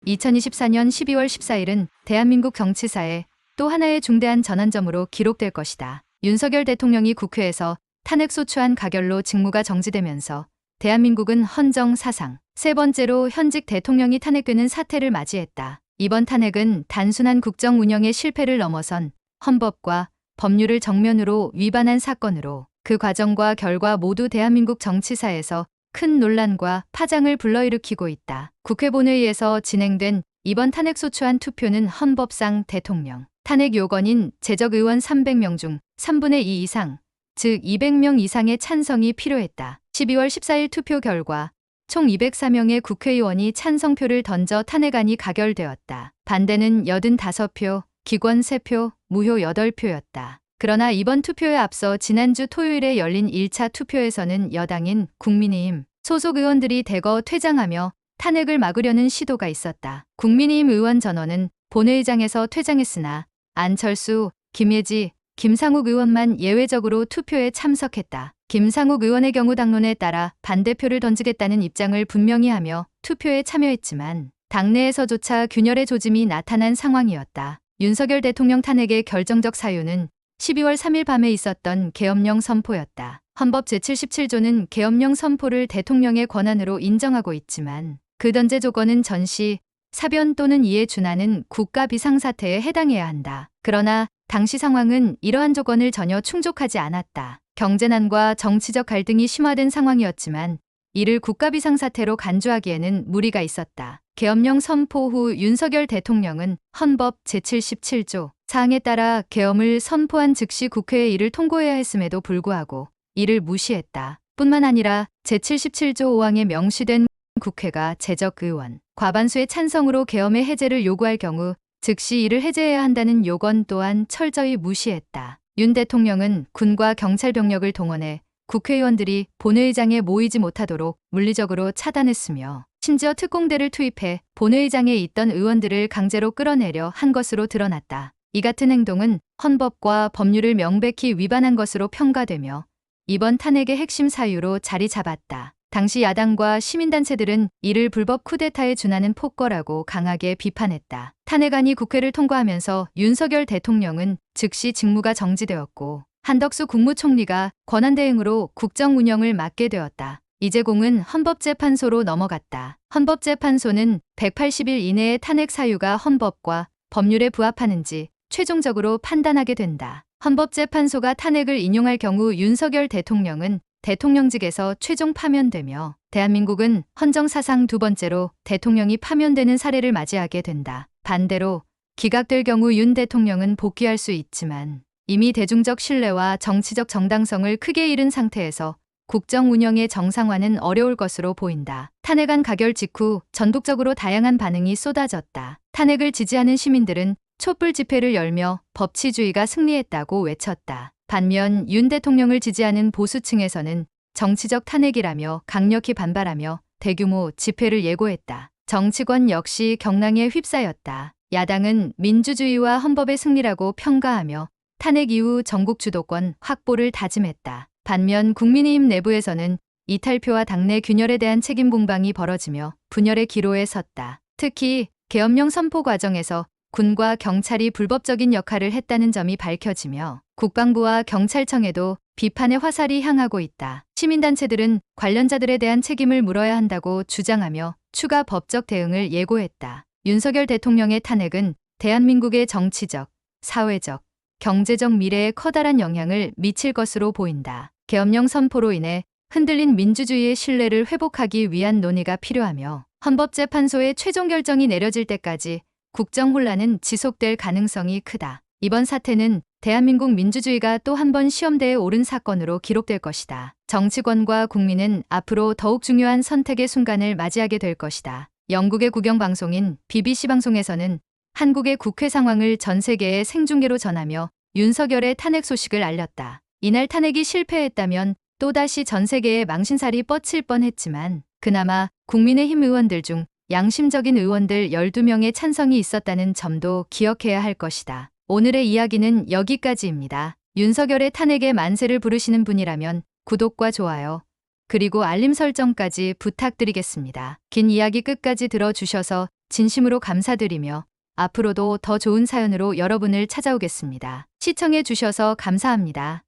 2024년 12월 14일은 대한민국 정치사에 또 하나의 중대한 전환점으로 기록될 것이다. 윤석열 대통령이 국회에서 탄핵소추안 가결로 직무가 정지되면서 대한민국은 헌정 사상 세 번째로 현직 대통령이 탄핵되는 사태를 맞이했다. 이번 탄핵은 단순한 국정 운영의 실패를 넘어선 헌법과 법률을 정면으로 위반한 사건으로 그 과정과 결과 모두 대한민국 정치사에서 큰 논란과 파장을 불러일으키고 있다. 국회 본회의에서 진행된 이번 탄핵소추안 투표는 헌법상 대통령 탄핵 요건인 재적 의원 300명 중 3분의 2 이상, 즉 200명 이상의 찬성이 필요했다. 12월 14일 투표 결과 총 204명의 국회의원이 찬성표를 던져 탄핵안이 가결되었다. 반대는 85표, 기권 3표, 무효 8표였다. 그러나 이번 투표에 앞서 지난주 토요일에 열린 1차 투표에서는 여당인 국민의힘 소속 의원들이 대거 퇴장하며 탄핵을 막으려는 시도가 있었다. 국민의힘 의원 전원은 본회의장에서 퇴장했으나 안철수, 김예지, 김상욱 의원만 예외적으로 투표에 참석했다. 김상욱 의원의 경우 당론에 따라 반대표를 던지겠다는 입장을 분명히 하며 투표에 참여했지만 당내에서조차 균열의 조짐이 나타난 상황이었다. 윤석열 대통령 탄핵의 결정적 사유는 12월 3일 밤에 있었던 계엄령 선포였다. 헌법 제77조는 계엄령 선포를 대통령의 권한으로 인정하고 있지만 그 전제 조건은 전시, 사변 또는 이에 준하는 국가 비상사태에 해당해야 한다. 그러나 당시 상황은 이러한 조건을 전혀 충족하지 않았다. 경제난과 정치적 갈등이 심화된 상황이었지만 이를 국가 비상사태로 간주하기에는 무리가 있었다. 계엄령 선포 후 윤석열 대통령은 헌법 제77조 사항에 따라 계엄을 선포한 즉시 국회에 이를 통고해야 했음에도 불구하고 이를 무시했다. 뿐만 아니라 제77조 5항에 명시된 국회가 재적 의원 과반수의 찬성으로 계엄의 해제를 요구할 경우 즉시 이를 해제해야 한다는 요건 또한 철저히 무시했다. 윤 대통령은 군과 경찰 병력을 동원해 국회의원들이 본회의장에 모이지 못하도록 물리적으로 차단했으며 심지어 특공대를 투입해 본회의장에 있던 의원들을 강제로 끌어내려 한 것으로 드러났다. 이 같은 행동은 헌법과 법률을 명백히 위반한 것으로 평가되며 이번 탄핵의 핵심 사유로 자리 잡았다. 당시 야당과 시민단체들은 이를 불법 쿠데타에 준하는 폭거라고 강하게 비판했다. 탄핵안이 국회를 통과하면서 윤석열 대통령은 즉시 직무가 정지되었고 한덕수 국무총리가 권한대행으로 국정 운영을 맡게 되었다. 이제 공은 헌법재판소로 넘어갔다. 헌법재판소는 180일 이내에 탄핵 사유가 헌법과 법률에 부합하는지 최종적으로 판단하게 된다. 헌법재판소가 탄핵을 인용할 경우 윤석열 대통령은 대통령직에서 최종 파면되며 대한민국은 헌정사상 두 번째로 대통령이 파면되는 사례를 맞이하게 된다. 반대로 기각될 경우 윤 대통령은 복귀할 수 있지만 이미 대중적 신뢰와 정치적 정당성을 크게 잃은 상태에서 국정 운영의 정상화는 어려울 것으로 보인다. 탄핵안 가결 직후 전국적으로 다양한 반응이 쏟아졌다. 탄핵을 지지하는 시민들은 촛불 집회를 열며 법치주의가 승리했다고 외쳤다. 반면 윤 대통령을 지지하는 보수층에서는 정치적 탄핵이라며 강력히 반발하며 대규모 집회를 예고했다. 정치권 역시 경랑에 휩싸였다. 야당은 민주주의와 헌법의 승리라고 평가하며 탄핵 이후 전국 주도권 확보를 다짐했다. 반면 국민의힘 내부에서는 이탈표와 당내 균열에 대한 책임 공방이 벌어지며 분열의 기로에 섰다. 특히 계엄령 선포 과정에서 군과 경찰이 불법적인 역할을 했다는 점이 밝혀지며 국방부와 경찰청에도 비판의 화살이 향하고 있다. 시민단체들은 관련자들에 대한 책임을 물어야 한다고 주장하며 추가 법적 대응을 예고했다. 윤석열 대통령의 탄핵은 대한민국의 정치적, 사회적, 경제적 미래에 커다란 영향을 미칠 것으로 보인다. 계엄령 선포로 인해 흔들린 민주주의의 신뢰를 회복하기 위한 논의가 필요하며 헌법재판소의 최종 결정이 내려질 때까지 국정 혼란은 지속될 가능성이 크다. 이번 사태는 대한민국 민주주의가 또 한 번 시험대에 오른 사건으로 기록될 것이다. 정치권과 국민은 앞으로 더욱 중요한 선택의 순간을 맞이하게 될 것이다. 영국의 국영방송인 BBC 방송에서는 한국의 국회 상황을 전 세계에 생중계로 전하며 윤석열의 탄핵 소식을 알렸다. 이날 탄핵이 실패했다면 또다시 전 세계에 망신살이 뻗칠 뻔했지만 그나마 국민의힘 의원들 중 양심적인 의원들 12명의 찬성이 있었다는 점도 기억해야 할 것이다. 오늘의 이야기는 여기까지입니다. 윤석열의 탄핵에 만세를 부르시는 분이라면 구독과 좋아요, 그리고 알림 설정까지 부탁드리겠습니다. 긴 이야기 끝까지 들어주셔서 진심으로 감사드리며 앞으로도 더 좋은 사연으로 여러분을 찾아오겠습니다. 시청해 주셔서 감사합니다.